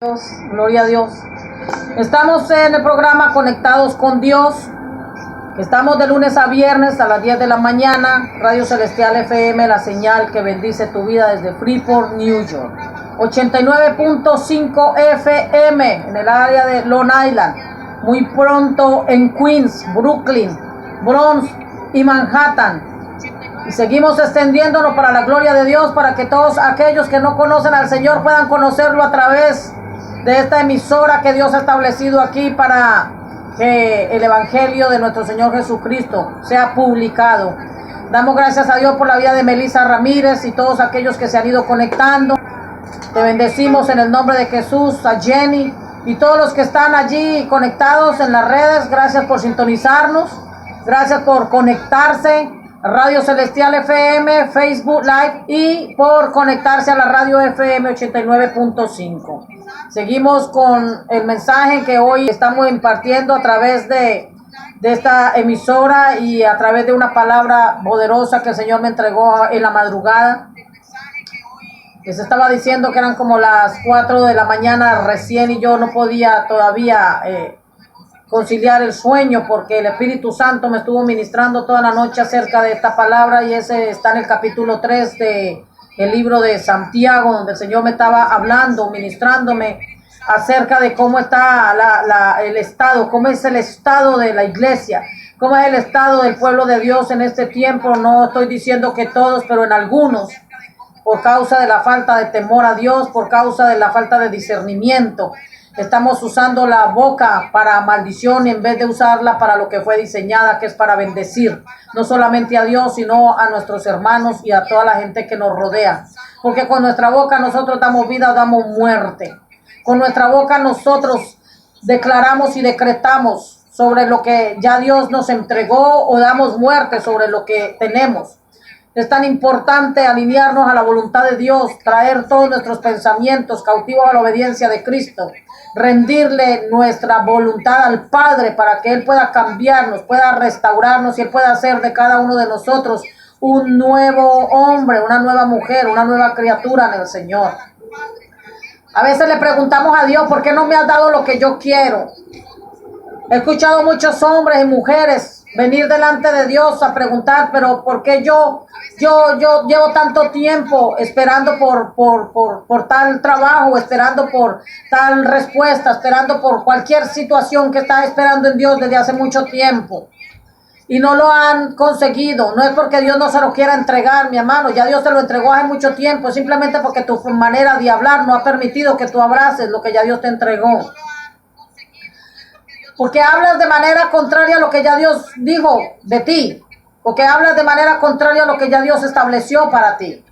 Dios, gloria a Dios. Estamos en el programa Conectados con Dios. Estamos de lunes a viernes a las 10 de la mañana. Radio Celestial FM, la señal que bendice tu vida desde Freeport, New York. 89.5 FM en el área de Long Island. Muy pronto en Queens, Brooklyn, Bronx y Manhattan. Y seguimos extendiéndonos para la gloria de Dios, para que todos aquellos que no conocen al Señor puedan conocerlo a través de esta emisora que Dios ha establecido aquí para que el Evangelio de nuestro Señor Jesucristo sea publicado. Damos gracias a Dios por la vida de Melissa Ramírez y todos aquellos que se han ido conectando. Te bendecimos en el nombre de Jesús, a Jenny y todos los que están allí conectados en las redes. Gracias por sintonizarnos, gracias por conectarse. Radio Celestial FM, Facebook Live y por conectarse a la radio FM 89.5. Seguimos con el mensaje que hoy estamos impartiendo a través de esta emisora y a través de una palabra poderosa que el Señor me entregó en la madrugada. Les estaba diciendo que eran como las 4 de la mañana recién y yo no podía todavía conciliar el sueño porque el Espíritu Santo me estuvo ministrando toda la noche acerca de esta palabra, y ese está en el capítulo 3 de el libro de Santiago, donde el Señor me estaba hablando, ministrándome acerca de cómo está el estado, cómo es el estado de la iglesia, cómo es el estado del pueblo de Dios en este tiempo. No estoy diciendo que todos, pero en algunos, por causa de la falta de temor a Dios, por causa de la falta de discernimiento, estamos usando la boca para maldición en vez de usarla para lo que fue diseñada, que es para bendecir, no solamente a Dios, sino a nuestros hermanos y a toda la gente que nos rodea. Porque con nuestra boca nosotros damos vida o damos muerte. Con nuestra boca nosotros declaramos y decretamos sobre lo que ya Dios nos entregó, o damos muerte sobre lo que tenemos. Es tan importante alinearnos a la voluntad de Dios, traer todos nuestros pensamientos cautivos a la obediencia de Cristo, rendirle nuestra voluntad al Padre para que Él pueda cambiarnos, pueda restaurarnos y Él pueda hacer de cada uno de nosotros un nuevo hombre, una nueva mujer, una nueva criatura en el Señor. A veces le preguntamos a Dios, ¿por qué no me has dado lo que yo quiero? He escuchado muchos hombres y mujeres venir delante de Dios a preguntar, pero ¿por qué yo llevo tanto tiempo esperando por tal trabajo, esperando por tal respuesta, esperando por cualquier situación que está esperando en Dios desde hace mucho tiempo? Y no lo han conseguido. No es porque Dios no se lo quiera entregar, mi hermano. Ya Dios te lo entregó hace mucho tiempo. Es simplemente porque tu manera de hablar no ha permitido que tú abraces lo que ya Dios te entregó. Porque hablas de manera contraria a lo que ya Dios dijo de ti. Porque hablas de manera contraria a lo que ya Dios estableció para ti.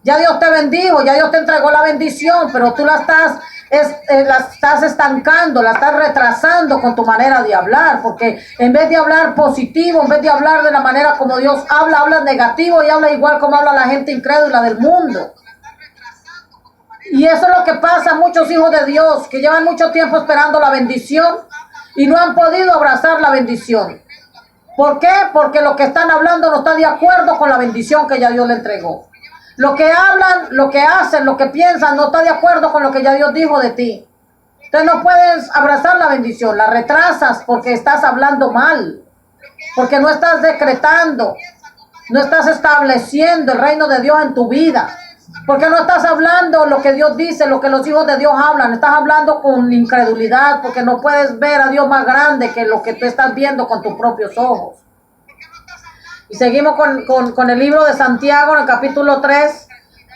Ya Dios te bendijo, ya Dios te entregó la bendición, pero tú la estás estancando, la estás retrasando con tu manera de hablar. Porque en vez de hablar positivo, en vez de hablar de la manera como Dios habla, hablas negativo y habla igual como habla la gente incrédula del mundo. Y eso es lo que pasa a muchos hijos de Dios que llevan mucho tiempo esperando la bendición y no han podido abrazar la bendición. ¿Por qué? Porque lo que están hablando no está de acuerdo con la bendición que ya Dios le entregó. Lo que hablan, lo que hacen, lo que piensan no está de acuerdo con lo que ya Dios dijo de ti. Entonces no puedes abrazar la bendición, la retrasas porque estás hablando mal, porque no estás decretando, no estás estableciendo el reino de Dios en tu vida. Porque no estás hablando lo que Dios dice, lo que los hijos de Dios hablan. Estás hablando con incredulidad porque no puedes ver a Dios más grande que lo que tú estás viendo con tus propios ojos. Y seguimos con el libro de Santiago en el capítulo 3.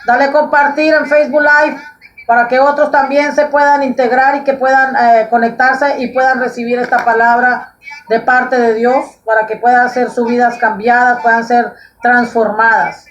Dale compartir en Facebook Live para que otros también se puedan integrar y que puedan conectarse y puedan recibir esta palabra de parte de Dios, para que puedan ser sus vidas cambiadas, puedan ser transformadas.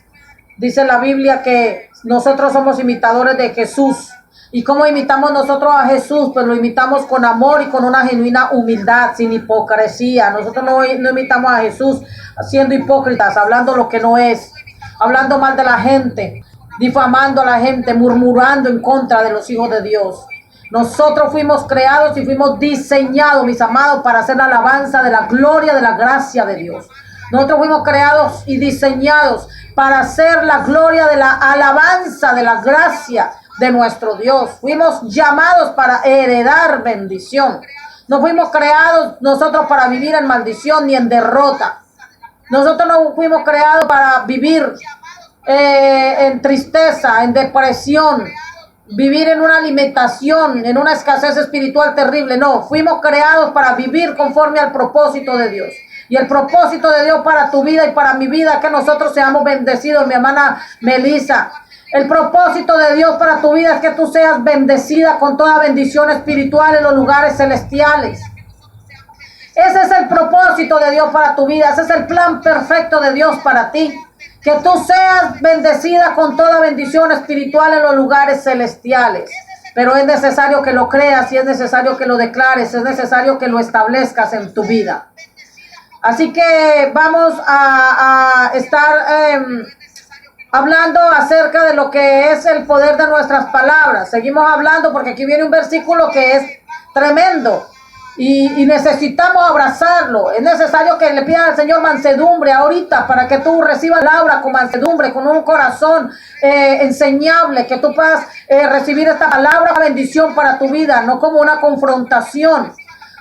Dice la Biblia que nosotros somos imitadores de Jesús. ¿Y cómo imitamos nosotros a Jesús? Pues lo imitamos con amor y con una genuina humildad, sin hipocresía. Nosotros no imitamos a Jesús siendo hipócritas, hablando lo que no es, hablando mal de la gente, difamando a la gente, murmurando en contra de los hijos de Dios. Nosotros fuimos creados y fuimos diseñados, mis amados, para hacer la alabanza de la gloria, de la gracia de Dios. Nosotros fuimos creados y diseñados para hacer la gloria de la alabanza, de la gracia, de nuestro Dios. Fuimos llamados para heredar bendición. No fuimos creados nosotros para vivir en maldición ni en derrota. Nosotros no fuimos creados para vivir en tristeza, en depresión, vivir en una limitación, en una escasez espiritual terrible. No, fuimos creados para vivir conforme al propósito de Dios. Y el propósito de Dios para tu vida y para mi vida es que nosotros seamos bendecidos, mi hermana Melissa. El propósito de Dios para tu vida es que tú seas bendecida con toda bendición espiritual en los lugares celestiales. Ese es el propósito de Dios para tu vida. Ese es el plan perfecto de Dios para ti. Que tú seas bendecida con toda bendición espiritual en los lugares celestiales. Pero es necesario que lo creas y es necesario que lo declares. Es necesario que lo establezcas en tu vida. Así que vamos a estar hablando acerca de lo que es el poder de nuestras palabras. Seguimos hablando porque aquí viene un versículo que es tremendo. Y necesitamos abrazarlo. Es necesario que le pidan al Señor mansedumbre ahorita para que tú recibas la palabra con mansedumbre, con un corazón enseñable, que tú puedas recibir esta palabra bendición para tu vida, no como una confrontación.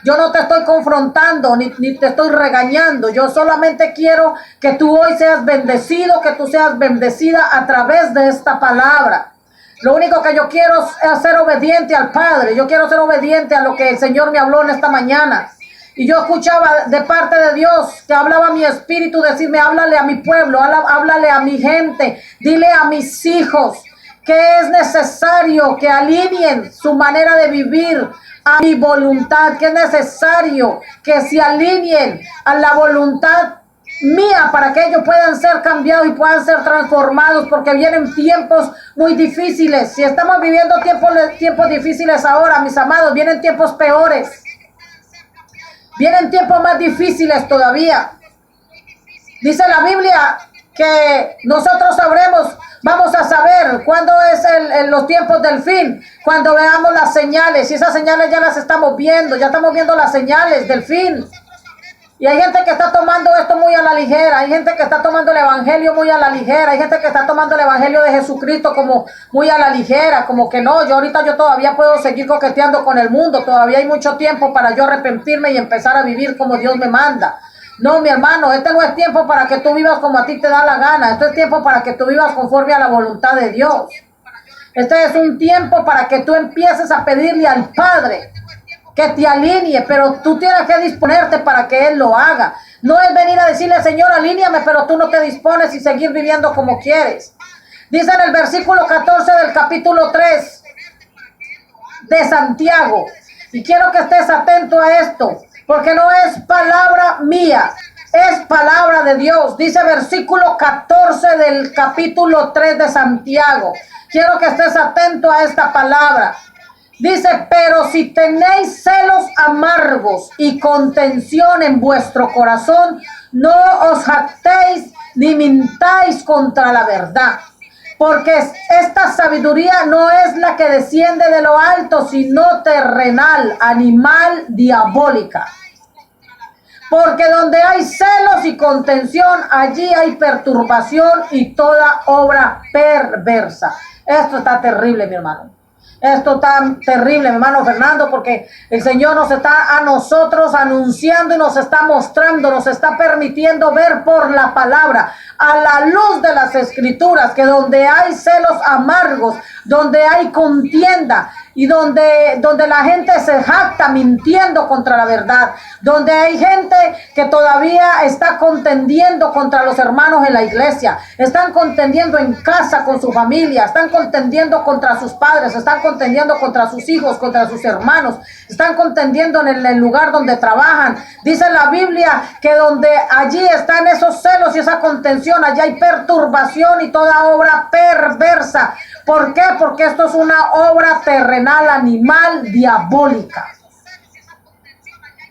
Yo no te estoy confrontando ni te estoy regañando. Yo solamente quiero que tú hoy seas bendecido, que tú seas bendecida a través de esta palabra. Lo único que yo quiero es ser obediente al Padre. Yo quiero ser obediente a lo que el Señor me habló en esta mañana. Y yo escuchaba de parte de Dios que hablaba a mi espíritu, decirme, háblale a mi pueblo, háblale a mi gente, dile a mis hijos que es necesario que alineen su manera de vivir a mi voluntad, que es necesario que se alineen a la voluntad mía para que ellos puedan ser cambiados y puedan ser transformados, porque vienen tiempos muy difíciles. Si estamos viviendo tiempos difíciles ahora, mis amados, vienen tiempos peores. Vienen tiempos más difíciles todavía. Dice la Biblia que nosotros vamos a saber cuándo es los tiempos del fin, cuando veamos las señales. Y esas señales ya las estamos viendo, ya estamos viendo las señales del fin. Y hay gente que está tomando esto muy a la ligera, hay gente que está tomando el evangelio muy a la ligera, hay gente que está tomando el evangelio de Jesucristo como muy a la ligera, como que no, yo todavía puedo seguir coqueteando con el mundo, todavía hay mucho tiempo para yo arrepentirme y empezar a vivir como Dios me manda. No, mi hermano, este no es tiempo para que tú vivas como a ti te da la gana, este es tiempo para que tú vivas conforme a la voluntad de Dios. Este es un tiempo para que tú empieces a pedirle al Padre que te alinee, pero tú tienes que disponerte para que Él lo haga. No es venir a decirle, Señor, alíneame, pero tú no te dispones y seguir viviendo como quieres. Dice en el versículo 14 del capítulo 3 de Santiago, y quiero que estés atento a esto, porque no es palabra mía, es palabra de Dios. Dice versículo 14 del capítulo 3 de Santiago. Quiero que estés atento a esta palabra. Dice, pero si tenéis celos amargos y contención en vuestro corazón, no os jactéis ni mintáis contra la verdad. Porque esta sabiduría no es la que desciende de lo alto, sino terrenal, animal, diabólica. Porque donde hay celos y contención, allí hay perturbación y toda obra perversa. Esto está terrible, mi hermano. Esto está terrible, mi hermano Fernando, porque el Señor nos está a nosotros anunciando y nos está mostrando, nos está permitiendo ver por la palabra, a la luz de las Escrituras, que donde hay celos amargos, donde hay contienda y donde la gente se jacta mintiendo contra la verdad, donde hay gente que todavía está contendiendo contra los hermanos en la iglesia, están contendiendo en casa con su familia, están contendiendo contra sus padres, están contendiendo contra sus hijos, contra sus hermanos, están contendiendo en el lugar donde trabajan. Dice la Biblia que donde allí están esos celos y esa contención, allí hay perturbación y toda obra perversa. ¿Por qué? Porque esto es una obra terrenal, animal, diabólica.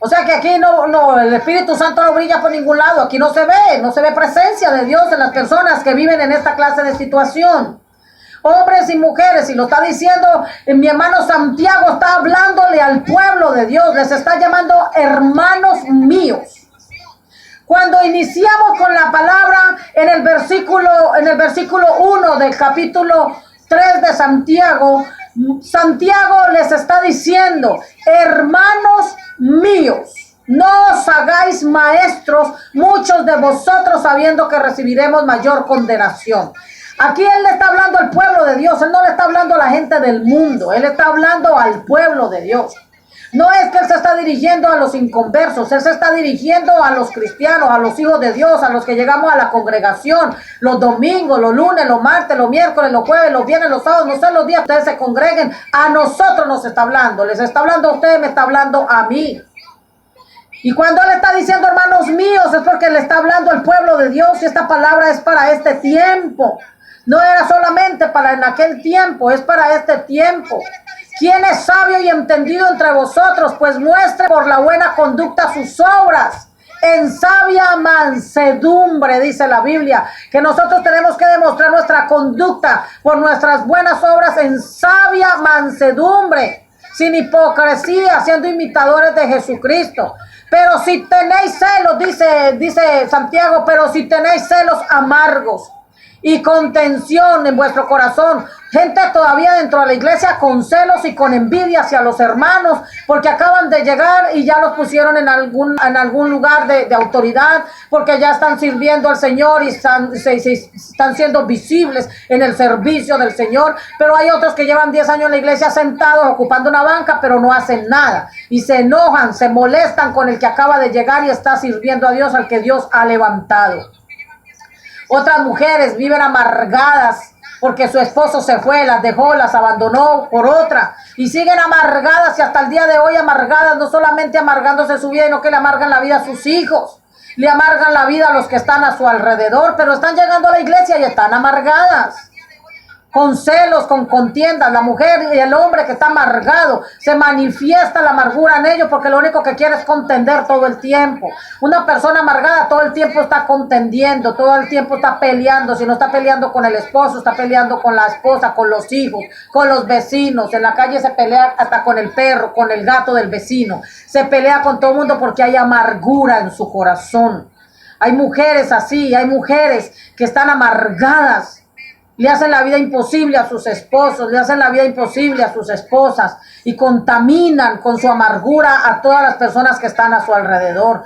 O sea que aquí no, el Espíritu Santo no brilla por ningún lado. Aquí no se ve presencia de Dios en las personas que viven en esta clase de situación. Hombres y mujeres, y lo está diciendo mi hermano Santiago, está hablándole al pueblo de Dios, les está llamando hermanos míos. Cuando iniciamos con la palabra en el versículo 1 del capítulo 3 de Santiago, Santiago les está diciendo: hermanos míos, no os hagáis maestros muchos de vosotros, sabiendo que recibiremos mayor condenación. Aquí él le está hablando al pueblo de Dios, él no le está hablando a la gente del mundo, él está hablando al pueblo de Dios. No es que él se está dirigiendo a los inconversos, él se está dirigiendo a los cristianos, a los hijos de Dios, a los que llegamos a la congregación los domingos, los lunes, los martes, los miércoles, los jueves, los viernes, los sábados, no sé los días que ustedes se congreguen. A nosotros nos está hablando, les está hablando a ustedes, me está hablando a mí. Y cuando él está diciendo hermanos míos, es porque le está hablando al pueblo de Dios, y esta palabra es para este tiempo. No era solamente para en aquel tiempo, es para este tiempo. ¿Quién es sabio y entendido entre vosotros? Pues muestre por la buena conducta sus obras en sabia mansedumbre, dice la Biblia, que nosotros tenemos que demostrar nuestra conducta por nuestras buenas obras en sabia mansedumbre, sin hipocresía, siendo imitadores de Jesucristo. Pero si tenéis celos, dice Santiago, pero si tenéis celos amargos y contención en vuestro corazón, gente todavía dentro de la iglesia con celos y con envidia hacia los hermanos, porque acaban de llegar y ya los pusieron en algún lugar de autoridad, porque ya están sirviendo al Señor y están siendo visibles en el servicio del Señor. Pero hay otros que llevan 10 años en la iglesia sentados, ocupando una banca, pero no hacen nada, y se enojan, se molestan con el que acaba de llegar y está sirviendo a Dios, al que Dios ha levantado. Otras mujeres viven amargadas porque su esposo se fue, las dejó, las abandonó por otra, y siguen amargadas, y hasta el día de hoy amargadas, no solamente amargándose su vida, sino que le amargan la vida a sus hijos, le amargan la vida a los que están a su alrededor, pero están llegando a la iglesia y están amargadas, con celos, con contiendas. La mujer y el hombre que está amargado, se manifiesta la amargura en ellos, porque lo único que quiere es contender todo el tiempo. Una persona amargada todo el tiempo está contendiendo, todo el tiempo está peleando. Si no está peleando con el esposo, está peleando con la esposa, con los hijos, con los vecinos. En la calle se pelea hasta con el perro, con el gato del vecino. Se pelea con todo el mundo porque hay amargura en su corazón. Hay mujeres así, hay mujeres que están amargadas. Le hacen la vida imposible a sus esposos, le hacen la vida imposible a sus esposas, y contaminan con su amargura a todas las personas que están a su alrededor.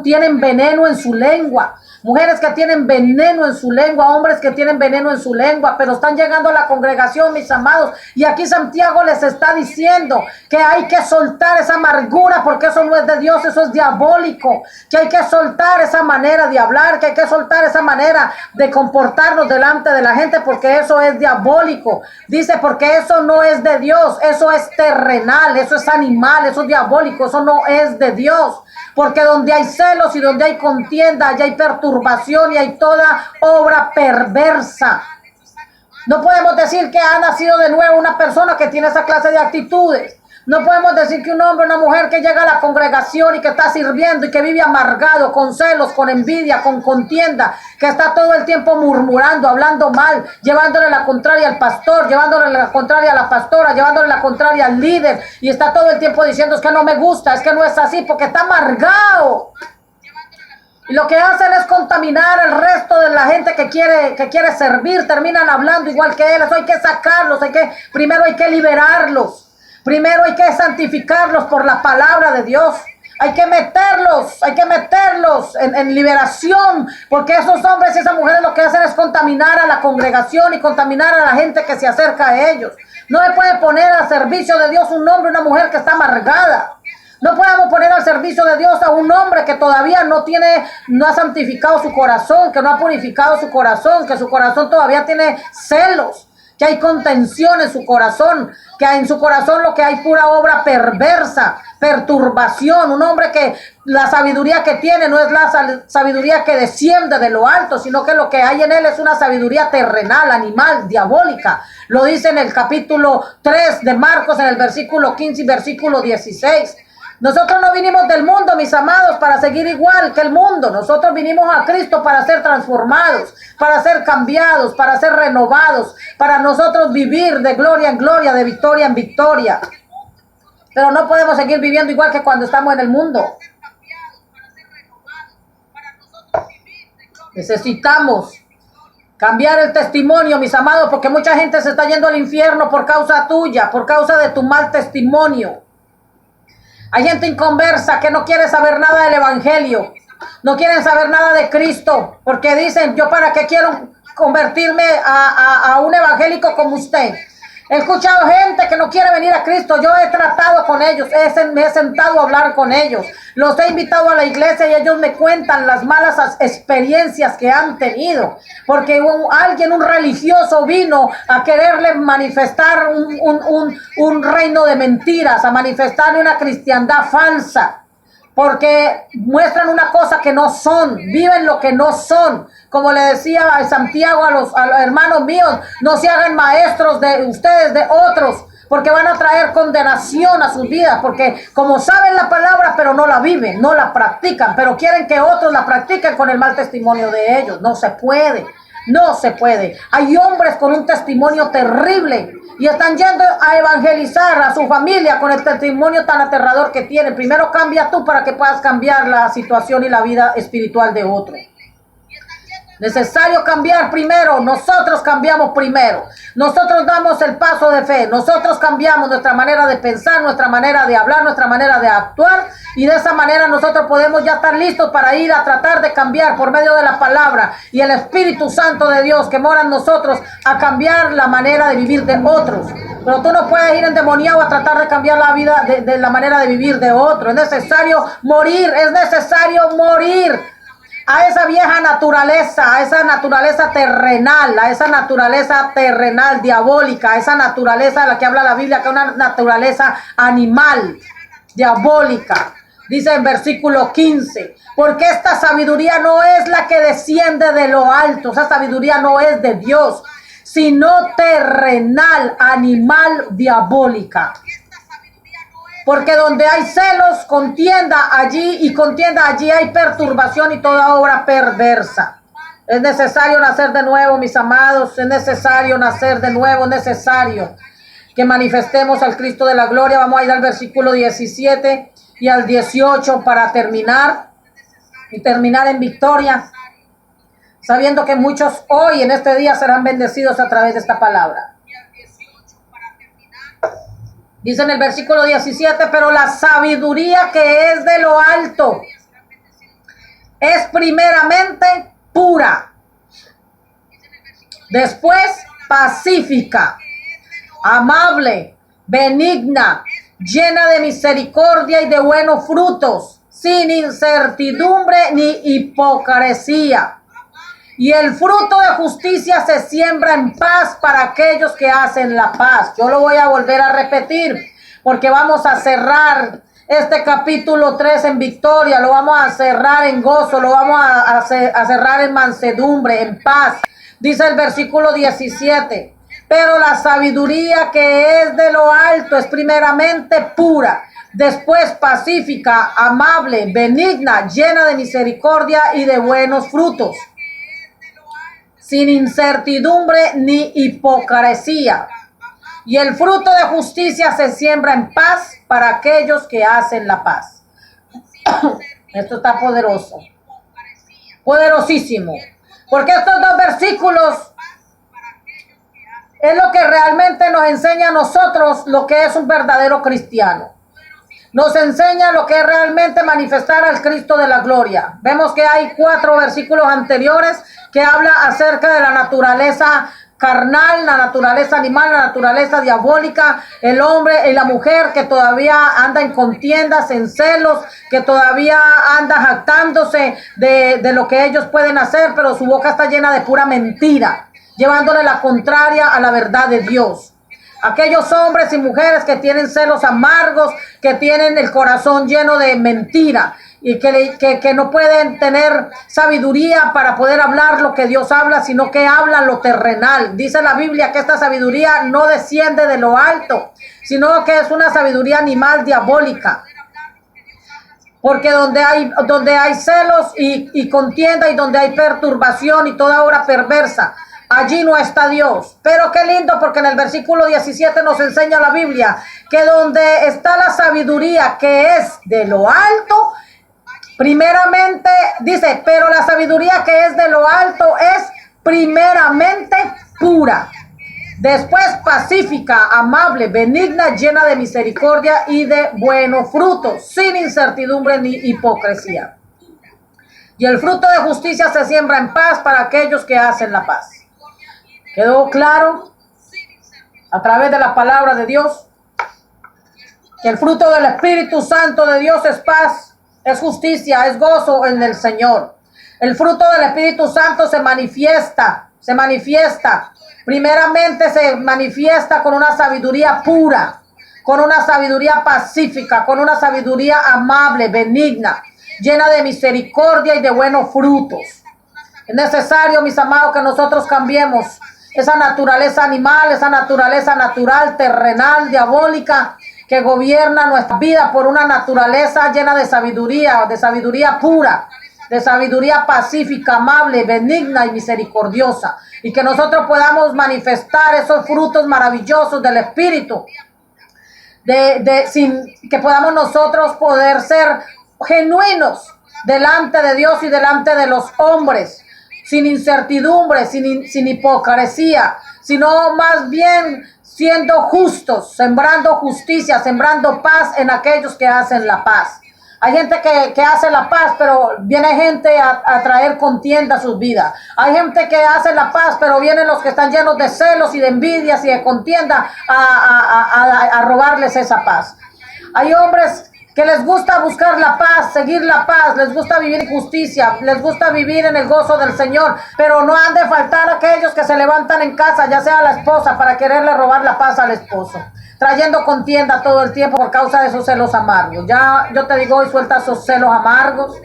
Tienen veneno en su lengua. Mujeres que tienen veneno en su lengua, hombres que tienen veneno en su lengua, pero están llegando a la congregación, mis amados. Y aquí Santiago les está diciendo que hay que soltar esa amargura, porque eso no es de Dios, eso es diabólico. Que hay que soltar esa manera de hablar, que hay que soltar esa manera de comportarnos delante de la gente, porque eso es diabólico. Dice, porque eso no es de Dios, eso es terrenal, eso es animal, eso es diabólico, eso no es de Dios. Porque donde hay celos y donde hay contienda, allá hay perturbación y hay toda obra perversa. No podemos decir que ha nacido de nuevo una persona que tiene esa clase de actitudes. No podemos decir que un hombre o una mujer que llega a la congregación y que está sirviendo y que vive amargado, con celos, con envidia, con contienda, que está todo el tiempo murmurando, hablando mal, llevándole la contraria al pastor, llevándole la contraria a la pastora, llevándole la contraria al líder, y está todo el tiempo diciendo: es que no me gusta, es que no es así, porque está amargado. Y lo que hacen es contaminar al resto de la gente que quiere servir. Terminan hablando igual que él. Eso hay que sacarlos, primero hay que liberarlos. Primero hay que santificarlos por la palabra de Dios. Hay que meterlos en liberación, porque esos hombres y esas mujeres lo que hacen es contaminar a la congregación y contaminar a la gente que se acerca a ellos. No se puede poner al servicio de Dios un hombre y una mujer que está amargada. No podemos poner al servicio de Dios a un hombre que todavía no ha santificado su corazón, que no ha purificado su corazón, que su corazón todavía tiene celos, que hay contención en su corazón, que en su corazón lo que hay pura obra perversa, perturbación. Un hombre que la sabiduría que tiene no es la sabiduría que desciende de lo alto, sino que lo que hay en él es una sabiduría terrenal, animal, diabólica. Lo dice en el capítulo 3 de Marcos, en el versículo 15 y versículo 16. Nosotros no vinimos del mundo, mis amados, para seguir igual que el mundo. Nosotros vinimos a Cristo para ser transformados, para ser cambiados, para ser renovados, para nosotros vivir de gloria en gloria, de victoria en victoria. Pero no podemos seguir viviendo igual que cuando estamos en el mundo. Necesitamos Cambiar el testimonio, mis amados, porque mucha gente se está yendo al infierno por causa tuya, por causa de tu mal testimonio. Hay gente inconversa que no quiere saber nada del evangelio, no quieren saber nada de Cristo, porque dicen, yo para qué quiero convertirme a un evangélico como usted. He escuchado gente que no quiere venir a Cristo. Yo he tratado con ellos, me he sentado a hablar con ellos. Los he invitado a la iglesia y ellos me cuentan las malas experiencias que han tenido. Porque un religioso vino a quererle manifestar un reino de mentiras, a manifestarle una cristiandad falsa. Porque muestran una cosa que no son, viven lo que no son. Como le decía a Santiago a los hermanos míos, no se hagan maestros de ustedes, de otros, porque van a traer condenación a sus vidas, porque como saben la palabra, pero no la viven, no la practican, pero quieren que otros la practiquen con el mal testimonio de ellos. No se puede, no se puede. Hay hombres con un testimonio terrible y están yendo a evangelizar a su familia con el testimonio tan aterrador que tienen. Primero cambia tú para que puedas cambiar la situación y la vida espiritual de otro. Necesario cambiar primero. Nosotros cambiamos primero. Nosotros damos el paso de fe. Nosotros cambiamos nuestra manera de pensar, nuestra manera de hablar, nuestra manera de actuar. Y de esa manera nosotros podemos ya estar listos para ir a tratar de cambiar por medio de la palabra y el Espíritu Santo de Dios que mora en nosotros a cambiar la manera de vivir de otros. Pero tú no puedes ir endemoniado a tratar de cambiar la vida de la manera de vivir de otro. Es necesario morir. Es necesario morir a esa vieja naturaleza, a esa naturaleza terrenal, diabólica, a esa naturaleza de la que habla la Biblia, que es una naturaleza animal, diabólica. Dice en versículo 15, porque esta sabiduría no es la que desciende de lo alto, esa sabiduría no es de Dios, sino terrenal, animal, diabólica. Porque donde hay celos, contienda allí hay perturbación y toda obra perversa. Es necesario nacer de nuevo, mis amados. Es necesario nacer de nuevo. Es necesario que manifestemos al Cristo de la gloria. Vamos a ir al versículo 17 y al 18 para terminar. Y terminar en victoria. Sabiendo que muchos hoy en este día serán bendecidos a través de esta palabra. Dice en el versículo 17, pero la sabiduría que es de lo alto es primeramente pura, después pacífica, amable, benigna, llena de misericordia y de buenos frutos, sin incertidumbre ni hipocresía. Y el fruto de justicia se siembra en paz para aquellos que hacen la paz. Yo lo voy a volver a repetir porque vamos a cerrar este capítulo 3 en victoria. Lo vamos a cerrar en gozo, lo vamos a cerrar en mansedumbre, en paz. Dice el versículo 17. Pero la sabiduría que es de lo alto es primeramente pura, después pacífica, amable, benigna, llena de misericordia y de buenos frutos, sin incertidumbre ni hipocresía. Y el fruto de justicia se siembra en paz para aquellos que hacen la paz. Esto está poderoso. Poderosísimo. Porque estos dos versículos es lo que realmente nos enseña a nosotros lo que es un verdadero cristiano. Nos enseña lo que es realmente manifestar al Cristo de la gloria. Vemos que hay 4 versículos anteriores que habla acerca de la naturaleza carnal, la naturaleza animal, la naturaleza diabólica, el hombre y la mujer que todavía anda en contiendas, en celos, que todavía anda jactándose de lo que ellos pueden hacer, pero su boca está llena de pura mentira, llevándole la contraria a la verdad de Dios. Aquellos hombres y mujeres que tienen celos amargos, que tienen el corazón lleno de mentira y que no pueden tener sabiduría para poder hablar lo que Dios habla, sino que hablan lo terrenal. Dice la Biblia que esta sabiduría no desciende de lo alto, sino que es una sabiduría animal diabólica. Porque donde hay celos y contienda y donde hay perturbación y toda obra perversa, allí no está Dios. Pero qué lindo, porque en el versículo 17 nos enseña la Biblia que donde está la sabiduría que es de lo alto, primeramente dice, pero la sabiduría que es de lo alto es primeramente pura, después pacífica, amable, benigna, llena de misericordia y de buenos frutos, sin incertidumbre ni hipocresía. Y el fruto de justicia se siembra en paz para aquellos que hacen la paz. ¿Quedó claro a través de la palabra de Dios? Que el fruto del Espíritu Santo de Dios es paz, es justicia, es gozo en el Señor. El fruto del Espíritu Santo se manifiesta. Primeramente se manifiesta con una sabiduría pura, con una sabiduría pacífica, con una sabiduría amable, benigna, llena de misericordia y de buenos frutos. Es necesario, mis amados, que nosotros cambiemos esa naturaleza animal, esa naturaleza natural, terrenal, diabólica, que gobierna nuestra vida por una naturaleza llena de sabiduría pura, de sabiduría pacífica, amable, benigna y misericordiosa. Y que nosotros podamos manifestar esos frutos maravillosos del Espíritu. Que podamos nosotros poder ser genuinos delante de Dios y delante de los hombres. Sin incertidumbre, sin hipocresía, sino más bien siendo justos, sembrando justicia, sembrando paz en aquellos que hacen la paz. Hay gente que hace la paz, pero viene gente a traer contienda a sus vidas. Hay gente que hace la paz, pero vienen los que están llenos de celos y de envidias y de contienda a robarles esa paz. Hay hombres que les gusta buscar la paz, seguir la paz, les gusta vivir en justicia, les gusta vivir en el gozo del Señor, pero no han de faltar aquellos que se levantan en casa, ya sea la esposa, para quererle robar la paz al esposo, trayendo contienda todo el tiempo por causa de esos celos amargos. Ya yo te digo hoy, suelta esos celos amargos,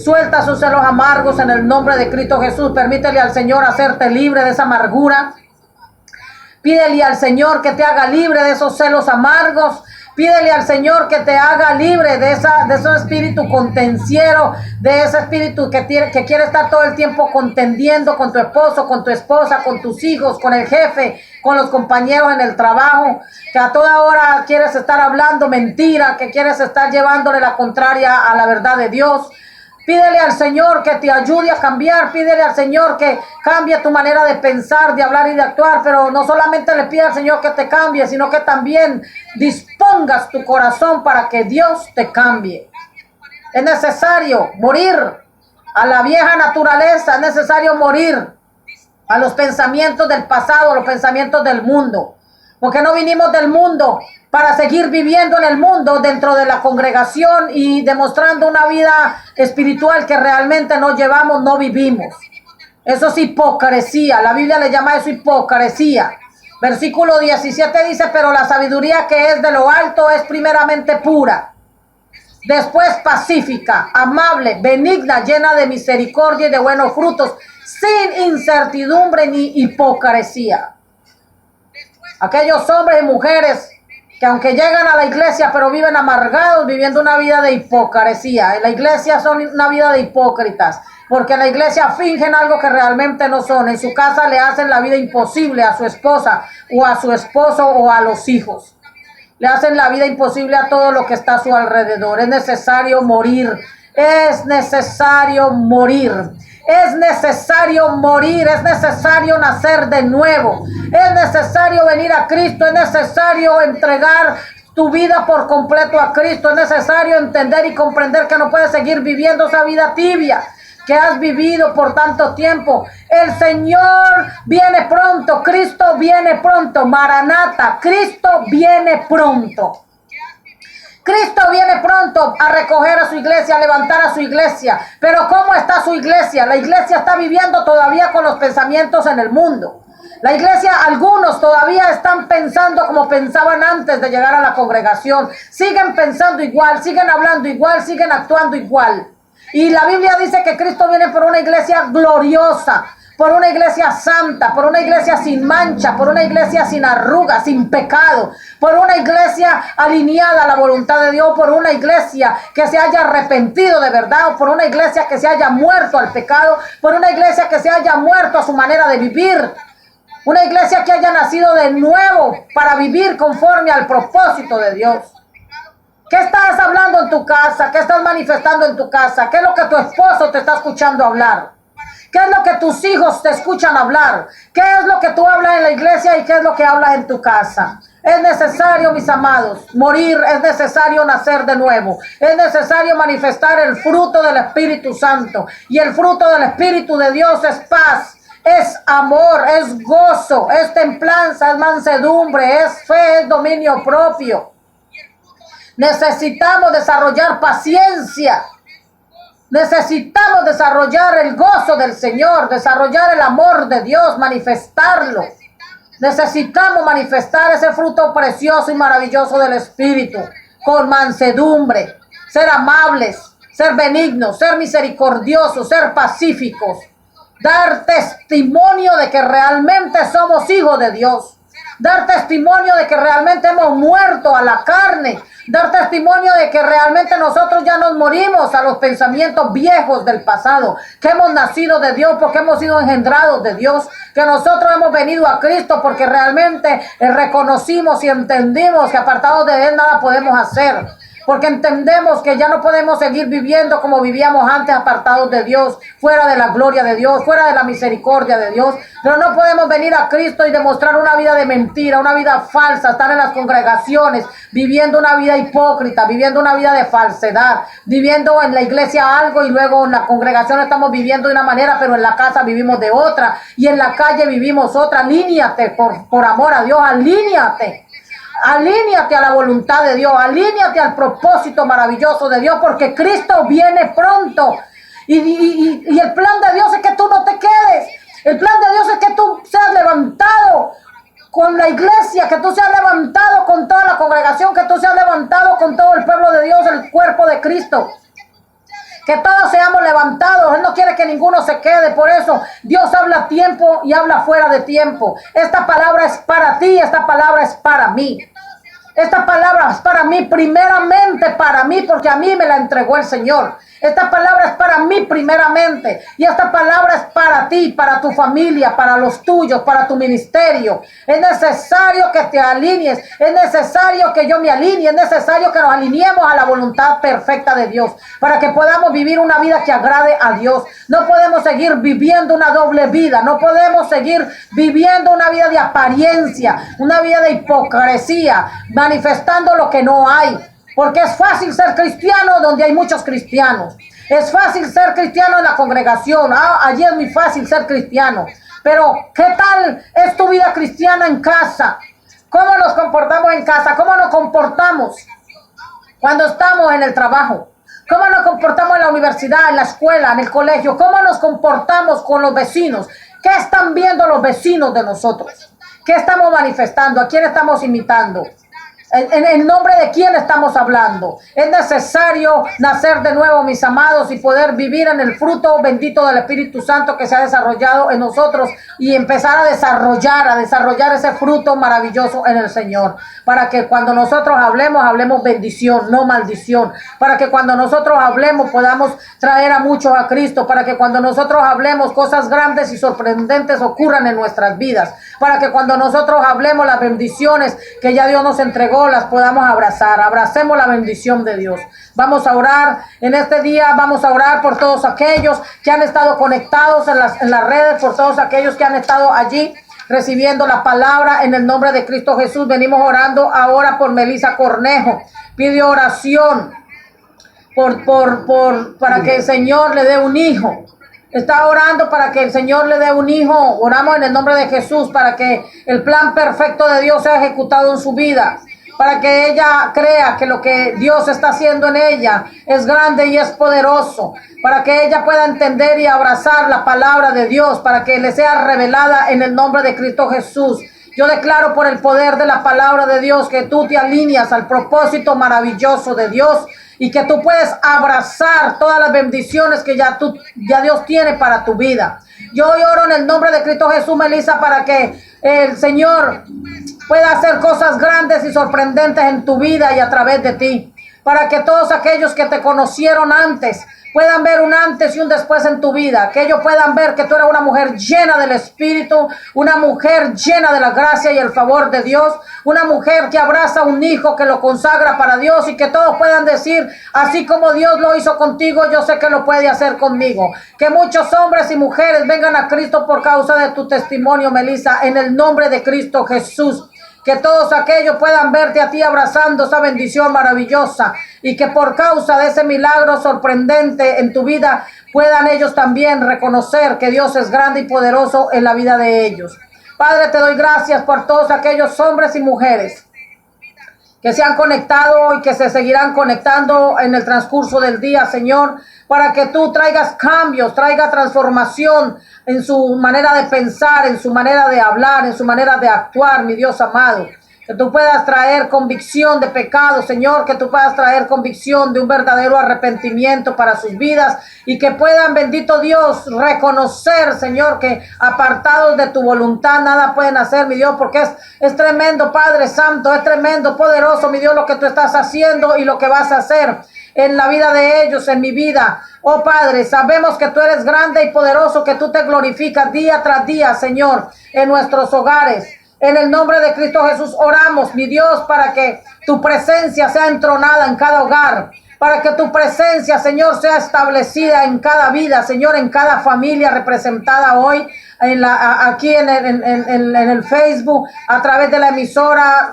suelta esos celos amargos en el nombre de Cristo Jesús. Permítele al Señor hacerte libre de esa amargura. Pídele al Señor que te haga libre de esos celos amargos. Pídele al Señor que te haga libre de ese espíritu contenciero, de ese espíritu que quiere estar todo el tiempo contendiendo con tu esposo, con tu esposa, con tus hijos, con el jefe, con los compañeros en el trabajo, que a toda hora quieres estar hablando mentira, que quieres estar llevándole la contraria a la verdad de Dios. Pídele al Señor que te ayude a cambiar, pídele al Señor que cambie tu manera de pensar, de hablar y de actuar, pero no solamente le pide al Señor que te cambie, sino que también dispongas tu corazón para que Dios te cambie. Es necesario morir a la vieja naturaleza, es necesario morir a los pensamientos del pasado, a los pensamientos del mundo, porque no vinimos del mundo para seguir viviendo en el mundo dentro de la congregación y demostrando una vida espiritual que realmente no llevamos, no vivimos. Eso es hipocresía. La Biblia le llama eso hipocresía. Versículo 17 dice, pero la sabiduría que es de lo alto es primeramente pura, después pacífica, amable, benigna, llena de misericordia y de buenos frutos, sin incertidumbre ni hipocresía. Aquellos hombres y mujeres que aunque llegan a la iglesia, pero viven amargados, viviendo una vida de hipocresía. En la iglesia son una vida de hipócritas, porque en la iglesia fingen algo que realmente no son. En su casa le hacen la vida imposible a su esposa, o a su esposo, o a los hijos. Le hacen la vida imposible a todo lo que está a su alrededor. Es necesario morir. Es necesario morir. Es necesario morir, es necesario nacer de nuevo, es necesario venir a Cristo, es necesario entregar tu vida por completo a Cristo, es necesario entender y comprender que no puedes seguir viviendo esa vida tibia que has vivido por tanto tiempo. El Señor viene pronto, Cristo viene pronto, Maranata, Cristo viene pronto. Cristo viene pronto a recoger a su iglesia, a levantar a su iglesia. Pero ¿cómo está su iglesia? La iglesia está viviendo todavía con los pensamientos en el mundo. La iglesia, algunos todavía están pensando como pensaban antes de llegar a la congregación. Siguen pensando igual, siguen hablando igual, siguen actuando igual. Y la Biblia dice que Cristo viene por una iglesia gloriosa, por una iglesia santa, por una iglesia sin mancha, por una iglesia sin arrugas, sin pecado, por una iglesia alineada a la voluntad de Dios, por una iglesia que se haya arrepentido de verdad, por una iglesia que se haya muerto al pecado, por una iglesia que se haya muerto a su manera de vivir, una iglesia que haya nacido de nuevo para vivir conforme al propósito de Dios. ¿Qué estás hablando en tu casa? ¿Qué estás manifestando en tu casa? ¿Qué es lo que tu esposo te está escuchando hablar? ¿Qué es lo que tus hijos te escuchan hablar? ¿Qué es lo que tú hablas en la iglesia y qué es lo que hablas en tu casa? Es necesario, mis amados, morir, es necesario nacer de nuevo, es necesario manifestar el fruto del Espíritu Santo, y el fruto del Espíritu de Dios es paz, es amor, es gozo, es templanza, es mansedumbre, es fe, es dominio propio. Necesitamos desarrollar paciencia, necesitamos desarrollar el gozo del Señor, desarrollar el amor de Dios, manifestarlo. Necesitamos manifestar ese fruto precioso y maravilloso del Espíritu con mansedumbre, ser amables, ser benignos, ser misericordiosos, ser pacíficos, dar testimonio de que realmente somos hijos de Dios, dar testimonio de que realmente hemos muerto a la carne, dar testimonio de que realmente nosotros ya nos morimos a los pensamientos viejos del pasado, que hemos nacido de Dios porque hemos sido engendrados de Dios, que nosotros hemos venido a Cristo porque realmente reconocimos y entendimos que apartados de Él nada podemos hacer. Porque entendemos que ya no podemos seguir viviendo como vivíamos antes, apartados de Dios, fuera de la gloria de Dios, fuera de la misericordia de Dios. Pero no podemos venir a Cristo y demostrar una vida de mentira, una vida falsa, estar en las congregaciones, viviendo una vida hipócrita, viviendo una vida de falsedad, viviendo en la iglesia algo y luego en la congregación estamos viviendo de una manera, pero en la casa vivimos de otra y en la calle vivimos otra. Alíñate por amor a Dios, alíñate. Alíñate a la voluntad de Dios, alíñate al propósito maravilloso de Dios, porque Cristo viene pronto. Y el plan de Dios es que tú no te quedes. El plan de Dios es que tú seas levantado con la iglesia, que tú seas levantado con toda la congregación, que tú seas levantado con todo el pueblo de Dios, el cuerpo de Cristo. Que todos seamos levantados. Él no quiere que ninguno se quede. Por eso Dios habla a tiempo y habla fuera de tiempo. Esta palabra es para ti, esta palabra es para mí. Esta palabra es para mí, primeramente para mí, porque a mí me la entregó el Señor. Esta palabra es para mí primeramente. Y esta palabra es para ti, para tu familia, para los tuyos, para tu ministerio. Es necesario que te alinees. Es necesario que yo me alinee. Es necesario que nos alineemos a la voluntad perfecta de Dios, para que podamos vivir una vida que agrade a Dios. No podemos seguir viviendo una doble vida. No podemos seguir viviendo una vida de apariencia, una vida de hipocresía, manifestando lo que no hay. Porque es fácil ser cristiano donde hay muchos cristianos. Es fácil ser cristiano en la congregación. Allí es muy fácil ser cristiano. Pero ¿qué tal es tu vida cristiana en casa? ¿Cómo nos comportamos en casa? ¿Cómo nos comportamos cuando estamos en el trabajo? ¿Cómo nos comportamos en la universidad, en la escuela, en el colegio? ¿Cómo nos comportamos con los vecinos? ¿Qué están viendo los vecinos de nosotros? ¿Qué estamos manifestando? ¿A quién estamos imitando? ¿En el nombre de quién estamos hablando? Es necesario nacer de nuevo, mis amados, y poder vivir en el fruto bendito del Espíritu Santo que se ha desarrollado en nosotros y empezar a desarrollar ese fruto maravilloso en el Señor. Para que cuando nosotros hablemos bendición, no maldición. Para que cuando nosotros hablemos podamos traer a muchos a Cristo. Para que cuando nosotros hablemos cosas grandes y sorprendentes ocurran en nuestras vidas. Para que cuando nosotros hablemos las bendiciones que ya Dios nos entregó, las podamos abrazar. Abracemos la bendición de Dios. Vamos a orar en este día, vamos a orar por todos aquellos que han estado conectados en las redes, por todos aquellos que han estado allí recibiendo la palabra en el nombre de Cristo Jesús. Venimos orando ahora por Melissa Cornejo. Pide oración para que el Señor le dé un hijo. Está orando para que el Señor le dé un hijo. Oramos en el nombre de Jesús para que el plan perfecto de Dios sea ejecutado en su vida. Para que ella crea que lo que Dios está haciendo en ella es grande y es poderoso. Para que ella pueda entender y abrazar la palabra de Dios. Para que le sea revelada en el nombre de Cristo Jesús. Yo declaro por el poder de la palabra de Dios que tú te alineas al propósito maravilloso de Dios. Y que tú puedes abrazar todas las bendiciones que ya Dios tiene para tu vida. Yo oro en el nombre de Cristo Jesús, Melissa, para que el Señor pueda hacer cosas grandes y sorprendentes en tu vida y a través de ti. Para que todos aquellos que te conocieron antes puedan ver un antes y un después en tu vida, que ellos puedan ver que tú eres una mujer llena del Espíritu, una mujer llena de la gracia y el favor de Dios, una mujer que abraza a un hijo, que lo consagra para Dios, y que todos puedan decir, así como Dios lo hizo contigo, yo sé que lo puede hacer conmigo. Que muchos hombres y mujeres vengan a Cristo por causa de tu testimonio, Melissa, en el nombre de Cristo Jesús. Que todos aquellos puedan verte a ti abrazando esa bendición maravillosa, y que por causa de ese milagro sorprendente en tu vida puedan ellos también reconocer que Dios es grande y poderoso en la vida de ellos. Padre, te doy gracias por todos aquellos hombres y mujeres que se han conectado y que se seguirán conectando en el transcurso del día, Señor, para que tú traigas cambios, traiga transformación en su manera de pensar, en su manera de hablar, en su manera de actuar, mi Dios amado. Que tú puedas traer convicción de pecado, Señor, que tú puedas traer convicción de un verdadero arrepentimiento para sus vidas, y que puedan, bendito Dios, reconocer, Señor, que apartados de tu voluntad nada pueden hacer, mi Dios, porque es tremendo, Padre Santo, es tremendo, poderoso, mi Dios, lo que tú estás haciendo y lo que vas a hacer en la vida de ellos, en mi vida. Oh Padre, sabemos que tú eres grande y poderoso, que tú te glorificas día tras día, Señor, en nuestros hogares. En el nombre de Cristo Jesús oramos, mi Dios, para que tu presencia sea entronada en cada hogar, para que tu presencia, Señor, sea establecida en cada vida, Señor, en cada familia representada hoy aquí en el Facebook, a través de la emisora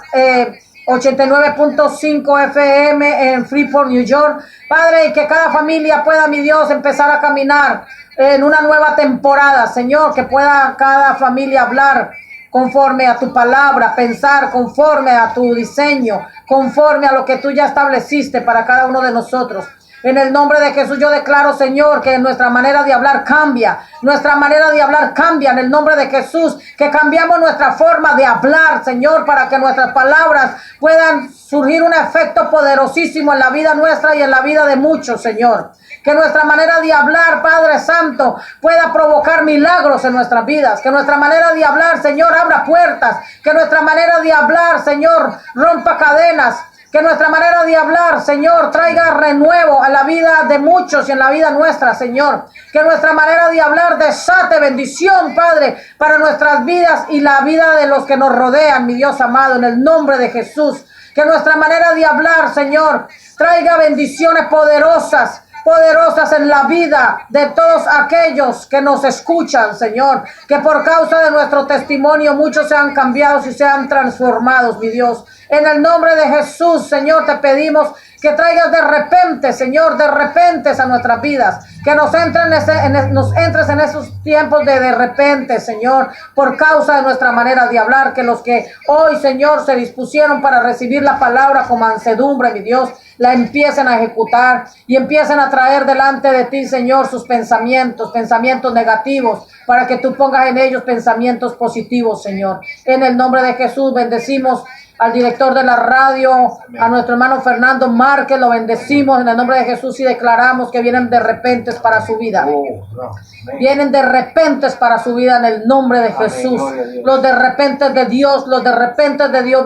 89.5 FM en Freeport, New York. Padre, y que cada familia pueda, mi Dios, empezar a caminar en una nueva temporada, Señor, que pueda cada familia hablar conforme a tu palabra, pensar conforme a tu diseño, conforme a lo que tú ya estableciste para cada uno de nosotros. En el nombre de Jesús yo declaro, Señor, que nuestra manera de hablar cambia. Nuestra manera de hablar cambia en el nombre de Jesús. Que cambiamos nuestra forma de hablar, Señor, para que nuestras palabras puedan surgir un efecto poderosísimo en la vida nuestra y en la vida de muchos, Señor. Que nuestra manera de hablar, Padre Santo, pueda provocar milagros en nuestras vidas. Que nuestra manera de hablar, Señor, abra puertas. Que nuestra manera de hablar, Señor, rompa cadenas. Que nuestra manera de hablar, Señor, traiga renuevo a la vida de muchos y en la vida nuestra, Señor. Que nuestra manera de hablar desate bendición, Padre, para nuestras vidas y la vida de los que nos rodean, mi Dios amado, en el nombre de Jesús. Que nuestra manera de hablar, Señor, traiga bendiciones poderosas en la vida de todos aquellos que nos escuchan, Señor. Que por causa de nuestro testimonio muchos sean cambiados y sean transformados, mi Dios. En el nombre de Jesús, Señor, te pedimos que traigas de repente, Señor, de repente a nuestras vidas. Que nos entres en esos tiempos de repente, Señor, por causa de nuestra manera de hablar. Que los que hoy, Señor, se dispusieron para recibir la palabra con mansedumbre, mi Dios, la empiecen a ejecutar y empiecen a traer delante de ti, Señor, sus pensamientos negativos, para que tú pongas en ellos pensamientos positivos, Señor. En el nombre de Jesús bendecimos al director de la radio, a nuestro hermano Fernando Márquez, lo bendecimos en el nombre de Jesús y declaramos que vienen de repentes para su vida. Vienen de repentes para su vida en el nombre de Jesús. Los de repentes de Dios,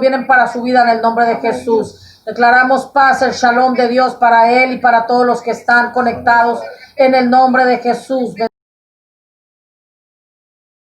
vienen para su vida en el nombre de Jesús. Declaramos paz, el shalom de Dios para él y para todos los que están conectados en el nombre de Jesús.